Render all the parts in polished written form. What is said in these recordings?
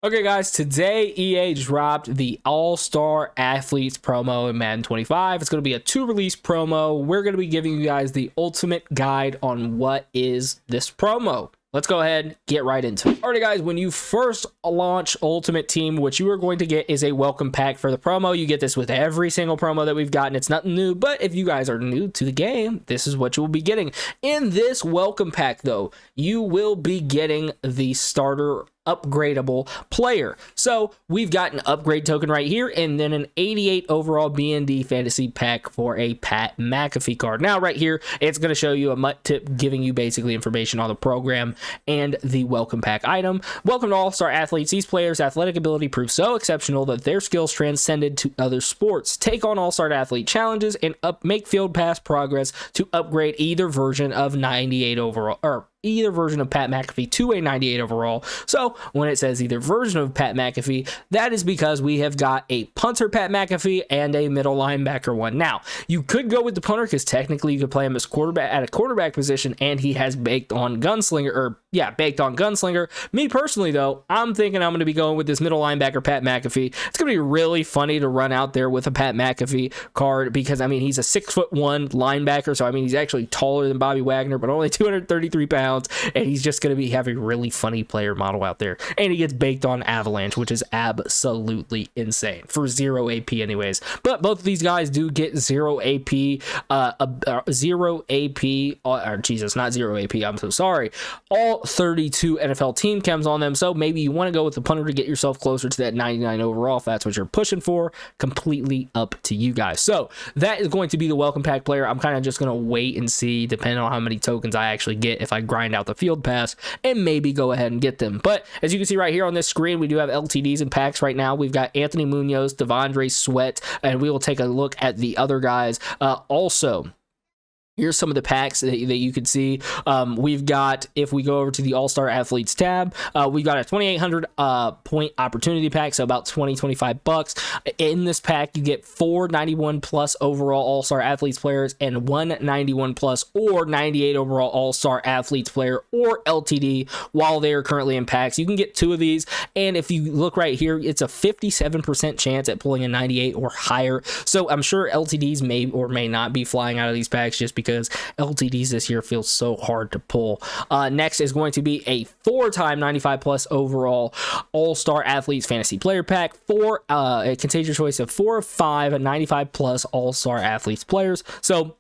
Okay, guys, today EA dropped the All-Star Athletes promo in Madden 25. It's going to be a 2-release promo. We're going to be giving you guys the ultimate guide on what is this promo. Let's go ahead and get right into it. Alrighty, guys, when you first launch Ultimate Team, what you are going to get is a welcome pack for the promo. You get this with every single promo that we've gotten. It's nothing new, but if you guys are new to the game, this is what you will be getting. In this welcome pack, though, you will be getting the starter upgradable player. So we've got an upgrade token right here, and then an 88 overall BND fantasy pack for a Pat McAfee card. Now right here, it's going to show you a MUT tip giving you basically information on the program and the welcome pack item. Welcome to All-Star Athletes. These players' athletic ability proves so exceptional that their skills transcended to other sports. Take on All-Star Athlete challenges and make field pass progress to upgrade either version of 98 overall, or either version of Pat McAfee to a 98 overall. So when it says either version of Pat McAfee, that is because we have got a punter Pat McAfee and a middle linebacker one. Now, you could go with the punter because technically you could play him as quarterback at a quarterback position, and he has baked on gunslinger. Me personally, though, I'm thinking I'm going to be going with this middle linebacker Pat McAfee. It's going to be really funny to run out there with a Pat McAfee card because, I mean, he's a 6'1" linebacker, so I mean, he's actually taller than Bobby Wagner, but only 233 pounds. And he's just going to be having a really funny player model out there. And he gets baked on Avalanche, which is absolutely insane for 0 AP anyways. But both of these guys do get 0 AP, not 0 AP, I'm so sorry. All 32 NFL team chems on them. So maybe you want to go with the punter to get yourself closer to that 99 overall if that's what you're pushing for. Completely up to you guys. So that is going to be the welcome pack player. I'm kind of just going to wait and see, depending on how many tokens I actually get, if I grind out the field pass and maybe go ahead and get them. But as you can see right here on this screen, we do have LTDs and packs right now. We've got Anthony Munoz, Devondre Sweat, and we will take a look at the other guys. Also, here's some of the packs that you can see. We've got, if we go over to the All-Star Athletes tab, we've got a 2,800 point opportunity pack, so about 25 bucks. In this pack, you get 4 91 plus overall All-Star Athletes players and 1 91 plus or 98 overall All-Star Athletes player or LTD while they are currently in packs. You can get 2 of these, and if you look right here, it's a 57% chance at pulling a 98 or higher. So I'm sure LTDs may or may not be flying out of these packs just because LTDs this year feel so hard to pull. Next is going to be a 4-time 95 plus overall All-Star Athletes Fantasy Player Pack, a contains your choice of 4 of 5 95 plus All-Star Athletes players. So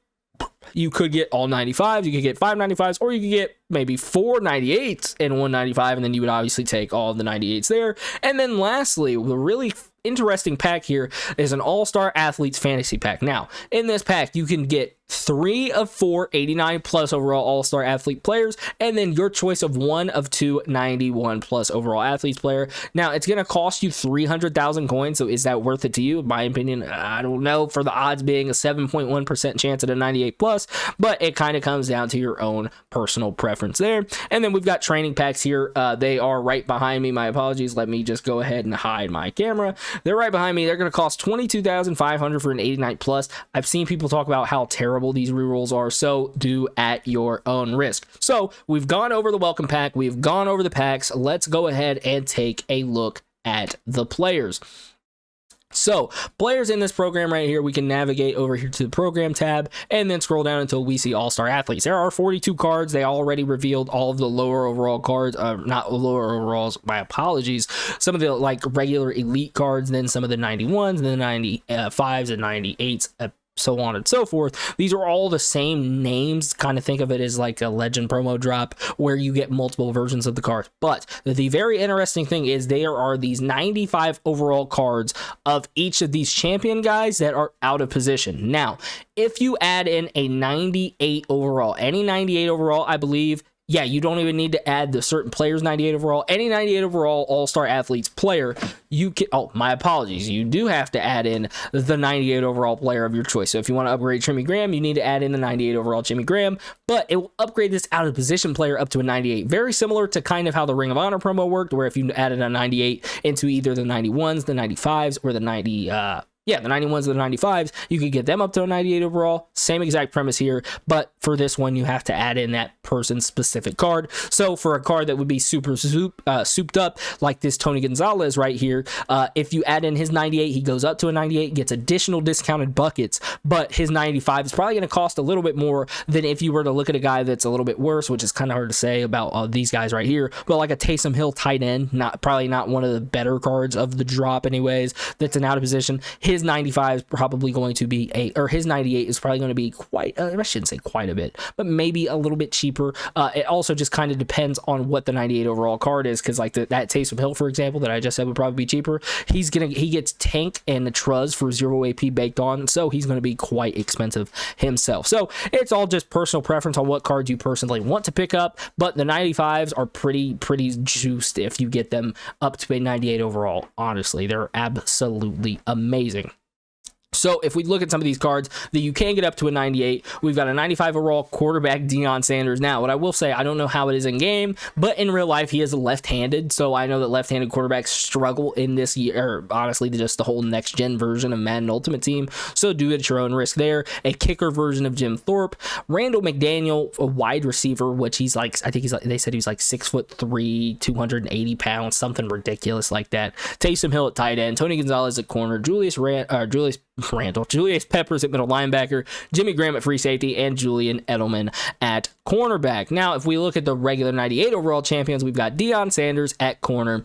you could get all 95s, you could get 5 95s, or you could get maybe 4 98s and 1 95, and then you would obviously take all of the 98s there. And then lastly, the really interesting pack here is an All-Star Athletes Fantasy Pack. Now, in this pack, you can get 3 of 4 89 plus overall All-Star Athlete players, and then your choice of 1 of 2 91 plus overall Athletes player. Now, it's going to cost you 300,000 coins, so is that worth it to you? In my opinion, I don't know, for the odds being a 7.1% chance at a 98 plus, but it kind of comes down to your own personal preference there. And then we've got training packs here. They are right behind me. My apologies. Let me just go ahead and hide my camera. They're right behind me. They're going to cost 22,500 for an 89 plus. I've seen people talk about how terrible these rerolls are, so do at your own risk. So we've gone over the welcome pack. We've gone over the packs. Let's go ahead and take a look at the players. So players in this program right here, we can navigate over here to the program tab and then scroll down until we see All-Star Athletes. There are 42 cards. They already revealed all of the lower overall cards, not lower overalls, my apologies. Some of the like regular elite cards, then some of the 91s, and the 95s and 98s, so on and so forth. These are all the same names. Kind of think of it as like a legend promo drop where you get multiple versions of the cards. But the very interesting thing is there are these 95 overall cards of each of these champion guys that are out of position. Now, if you add in a 98 overall, any 98 overall, I believe, yeah, you don't even need to add the certain players 98 overall. Any 98 overall All-Star Athletes player, you can, oh, my apologies, you do have to add in the 98 overall player of your choice. So if you want to upgrade Jimmy Graham, you need to add in the 98 overall Jimmy Graham, but it will upgrade this out of position player up to a 98. Very similar to kind of how the Ring of Honor promo worked, where if you added a 98 into either the 91s, the 95s, or the yeah, the 91s and the 95s, you could get them up to a 98 overall. Same exact premise here, but for this one, you have to add in that person's specific card. So for a card that would be super souped up, like this Tony Gonzalez right here, if you add in his 98, he goes up to a 98, gets additional discounted buckets, but his 95 is probably going to cost a little bit more than if you were to look at a guy that's a little bit worse, which is kind of hard to say about these guys right here, but like a Taysom Hill tight end, probably not one of the better cards of the drop anyways, that's an out of position. His 95 is probably going to be his 98 is probably going to be quite, I shouldn't say quite a bit, but maybe a little bit cheaper. It also just kind of depends on what the 98 overall card is, because like that Taysom Hill, for example, that I just said would probably be cheaper, he gets tank and the truz for 0 AP baked on, so he's going to be quite expensive himself. So it's all just personal preference on what cards you personally want to pick up, but the 95s are pretty juiced if you get them up to a 98 overall. Honestly, they're absolutely amazing. So if we look at some of these cards that you can get up to a 98, we've got a 95 overall quarterback, Deion Sanders. Now, what I will say, I don't know how it is in game, but in real life, he is left-handed. So I know that left-handed quarterbacks struggle in this year, or honestly, just the whole next-gen version of Madden Ultimate Team. So do it at your own risk there. A kicker version of Jim Thorpe. Randall McDaniel, a wide receiver, which he's like, I think they said he was like 6'3", 280 pounds, something ridiculous like that. Taysom Hill at tight end. Tony Gonzalez at corner. Julius Peppers at middle linebacker, Jimmy Graham at free safety, and Julian Edelman at cornerback. Now, if we look at the regular 98 overall champions, we've got Deion Sanders at corner,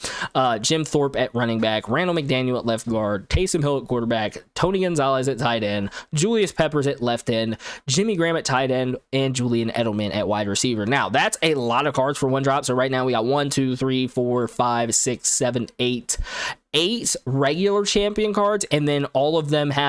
Jim Thorpe at running back, Randall McDaniel at left guard, Taysom Hill at quarterback, Tony Gonzalez at tight end, Julius Peppers at left end, Jimmy Graham at tight end, and Julian Edelman at wide receiver. Now, that's a lot of cards for one drop. So right now we got 1, 2, 3, 4, 5, 6, 7, 8 regular champion cards, and then all of them have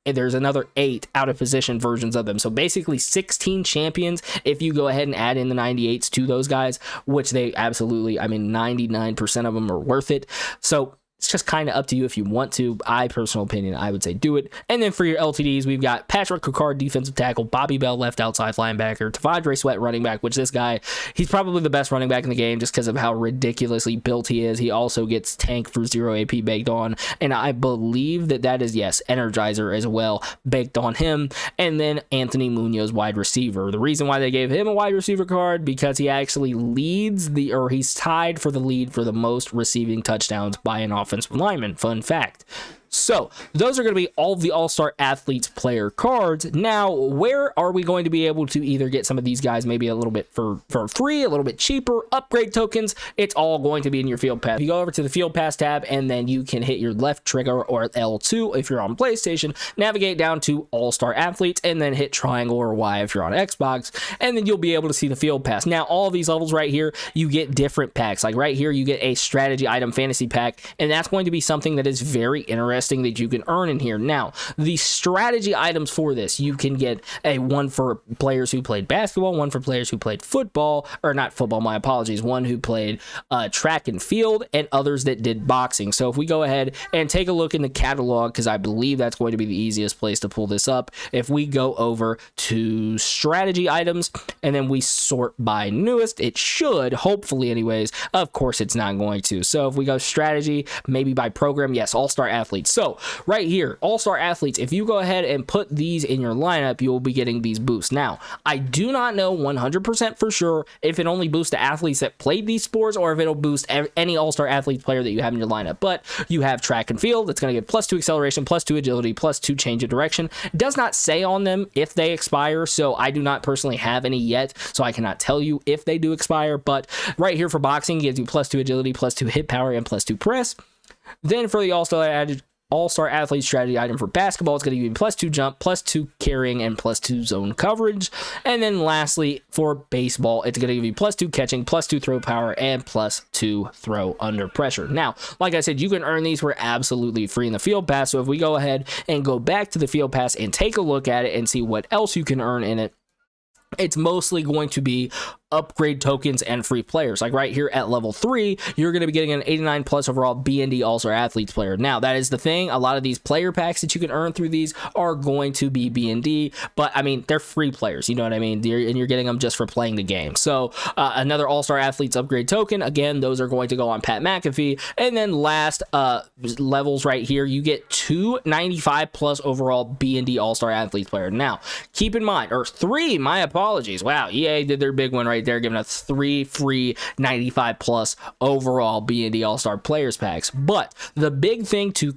there's another 8 out of position versions of them. So basically 16 champions if you go ahead and add in the 98s to those guys, which they absolutely, I mean, 99% of them are worth it. So it's just kind of up to you if you want to. Personal opinion, I would say do it. And then for your LTDs, we've got Patrick Ricard, defensive tackle, Bobby Bell, left outside linebacker, Tavondre Sweat, running back, which this guy, he's probably the best running back in the game just because of how ridiculously built he is. He also gets tank for 0 AP baked on, and I believe that is, yes, Energizer as well, baked on him. And then Anthony Munoz, wide receiver. The reason why they gave him a wide receiver card, because he actually he's tied for the lead for the most receiving touchdowns by an offensive lineman. Fun fact. So those are going to be all of the All-Star Athletes player cards. Now, where are we going to be able to either get some of these guys maybe a little bit for free, a little bit cheaper, upgrade tokens? It's all going to be in your Field Pass. You go over to the Field Pass tab, and then you can hit your left trigger or L2 if you're on PlayStation, navigate down to All-Star Athletes, and then hit triangle or Y if you're on Xbox, and then you'll be able to see the Field Pass. Now, all of these levels right here, you get different packs. Like right here, you get a strategy item fantasy pack, and that's going to be something that is very interesting that you can earn in here. Now, the strategy items for this, you can get one for players who played basketball, one for players who played football, or not football, my apologies, one who played track and field, and others that did boxing. So if we go ahead and take a look in the catalog, because I believe that's going to be the easiest place to pull this up, if we go over to strategy items, and then we sort by newest, it should, hopefully anyways, of course it's not going to. So if we go strategy, maybe by program, yes, All-Star Athletes. So right here, All-Star Athletes, if you go ahead and put these in your lineup, you will be getting these boosts. Now, I do not know 100% for sure if it only boosts the athletes that played these sports or if it'll boost any All-Star Athlete player that you have in your lineup. But you have track and field, it's going to get +2 acceleration, +2 agility, +2 change of direction. It does not say on them if they expire, so I do not personally have any yet, so I cannot tell you if they do expire. But right here for boxing, it gives you +2 agility, +2 hit power, and +2 press. Then for the All-Star Athlete strategy item for basketball, it's going to give you +2 jump, +2 carrying, and +2 zone coverage. And then lastly, for baseball, it's going to give you +2 catching, +2 throw power, and +2 throw under pressure. Now, like I said, you can earn these for absolutely free in the Field Pass. So if we go ahead and go back to the Field Pass and take a look at it and see what else you can earn in it, it's mostly going to be upgrade tokens and free players. Like right here at level 3, you're going to be getting an 89 plus overall BND All-Star Athletes player. Now, that is the thing. A lot of these player packs that you can earn through these are going to be BND, but I mean, they're free players. You know what I mean? And you're getting them just for playing the game. So another All-Star Athletes upgrade token. Again, those are going to go on Pat McAfee. And then last levels right here, you get 295 plus overall BND All-Star Athletes player. Now, keep in mind, or 3, my apologies. Wow, EA did their big one right there, giving us 3 free 95 plus overall BND All-Star players packs. But the big thing to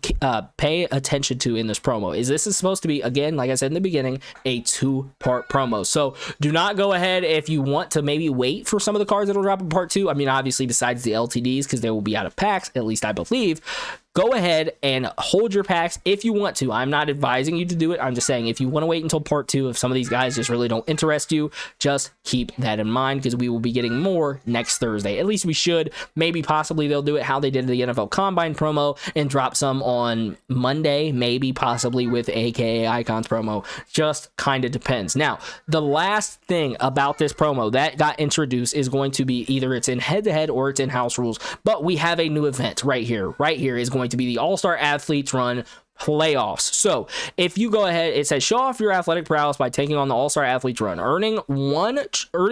pay attention to in this promo is this is supposed to be, again, like I said in the beginning, a 2-part promo. So do not go ahead if you want to maybe wait for some of the cards that'll drop in part 2. I mean, obviously besides the LTDs, because they will be out of packs, at least I believe. Go ahead and hold your packs if you want to. I'm not advising you to do it. I'm just saying if you want to wait until part 2, if some of these guys just really don't interest you, just keep that in mind, because we will be getting more next Thursday. At least we should. Maybe possibly they'll do it how they did the NFL Combine promo and drop some on Monday, maybe possibly with AKA Icons promo. Just kind of depends. Now, the last thing about this promo that got introduced is going to be either it's in head-to-head or it's in house rules, but we have a new event right here. Right here is going to be the All-Star Athletes Run playoffs. So if you go ahead, it says show off your athletic prowess by taking on the All-Star Athletes Run, earning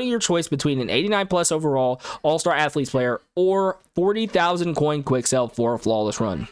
your choice between an 89 plus overall All-Star Athletes player or 40,000 coin quick sell for a flawless run.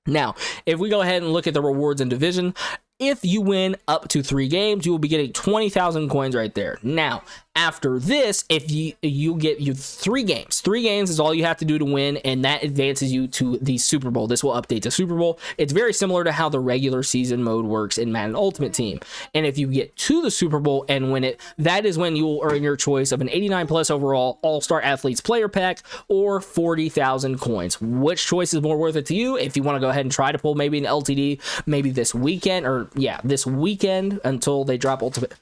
Now, if we go ahead and look at the rewards and division, if you win up to 3 games, you will be getting 20,000 coins right there. Now, after this, if you get 3 games. 3 games is all you have to do to win, and that advances you to the Super Bowl. This will update the Super Bowl. It's very similar to how the regular season mode works in Madden Ultimate Team. And if you get to the Super Bowl and win it, that is when you will earn your choice of an 89 plus overall All-Star Athletes player pack or 40,000 coins. Which choice is more worth it to you? If you want to go ahead and try to pull maybe an LTD, maybe this weekend, or yeah, this weekend until they drop Ultimate.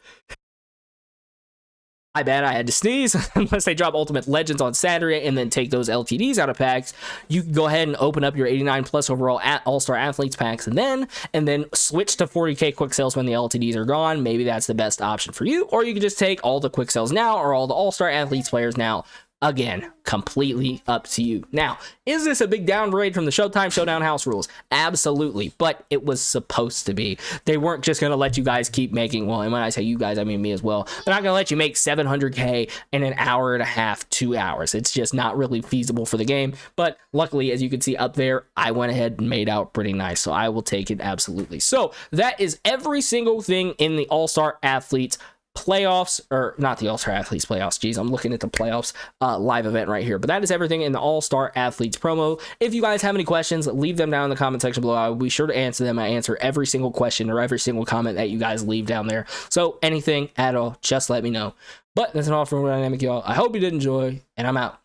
I bet I had to sneeze. Unless they drop Ultimate Legends on Saturday and then take those LTDs out of packs, you can go ahead and open up your 89 plus overall All-Star Athletes packs and then switch to 40k quick sales when the LTDs are gone. Maybe that's the best option for you, or you can just take all the quick sales now or all the All-Star Athletes players now. Again, completely up to you. Now, is this a big downgrade from the Showtime Showdown house rules? Absolutely, but it was supposed to be. They weren't just going to let you guys keep making, well, and when I say you guys, I mean me as well. They're not going to let you make 700k in an hour and a half, 2 hours. It's just not really feasible for the game, but luckily, as you can see up there, I went ahead and made out pretty nice, so I will take it absolutely. So that is every single thing in the All-Star Athletes playoffs, or not the All-Star Athletes playoffs. Geez, I'm looking at the playoffs live event right here, but that is everything in the All-Star Athletes promo. If you guys have any questions, leave them down in the comment section below. I will be sure to answer them. I answer every single question or every single comment that you guys leave down there. So anything at all, just let me know. But that's all for Dynamic, y'all. I hope you did enjoy, and I'm out.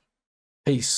Peace.